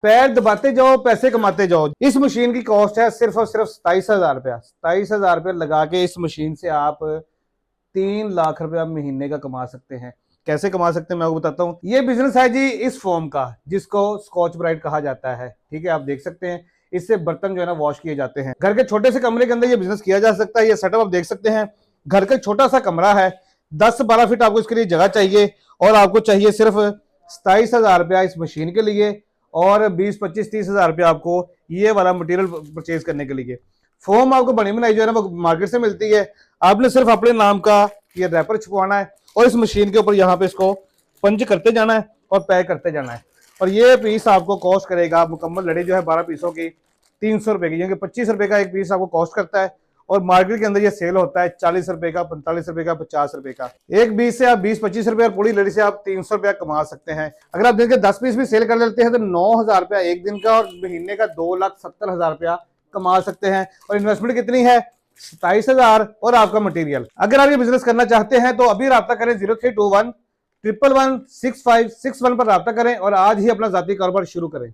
पैर दबाते जाओ, पैसे कमाते जाओ। इस मशीन की कॉस्ट है सिर्फ और सिर्फ 27,000 रुपया। 27,000 रुपया लगा के इस मशीन से आप 3 लाख रुपया महीने का कमा सकते हैं। कैसे कमा सकते हैं मैं आपको बताता हूँ। ये बिजनेस है जी इस फोम का, जिसको स्कॉच ब्राइट कहा जाता है। ठीक है, आप देख सकते हैं इससे बर्तन जो है ना वॉश किए जाते हैं। घर के छोटे से कमरे के अंदर ये बिजनेस किया जा सकता है। ये सेटअप आप देख सकते हैं, घर का छोटा सा कमरा है, 10-12 फीट आपको इसके लिए जगह चाहिए, और आपको चाहिए सिर्फ 27,000 रुपया इस मशीन के लिए, और 20-25-30,000 रुपया आपको ये वाला मटेरियल परचेज करने के लिए। फोम आपको बनी बनाई जो है ना वो मार्केट से मिलती है। आपने सिर्फ अपने नाम का ये रैपर छपवाना है और इस मशीन के ऊपर यहाँ पे इसको पंच करते जाना है और पैक करते जाना है। और ये पीस आपको कॉस्ट करेगा, मुकम्मल लड़ी जो है 12 पीसों की 300 रुपए की, यानी 25 रुपए का एक पीस आपको कॉस्ट करता है। और मार्केट के अंदर ये सेल होता है 40 रुपए का, 45 रुपए का, 50 रुपए का। एक पीस से आप 20-25 रुपए और पूरी लड़ी से आप 300 रुपया कमा सकते हैं। अगर आप दिन के 10 पीस भी सेल कर लेते हैं तो 9,000 रुपया एक दिन का, और महीने का 2,70,000 रुपया कमा सकते हैं। और इन्वेस्टमेंट कितनी है? 27,000 और आपका मटेरियल। अगर आप ये बिजनेस करना चाहते हैं तो अभी रब्ता करें 0321 111 6561 पर रब्ता करें और आज ही अपना जाती कारोबार शुरू करें।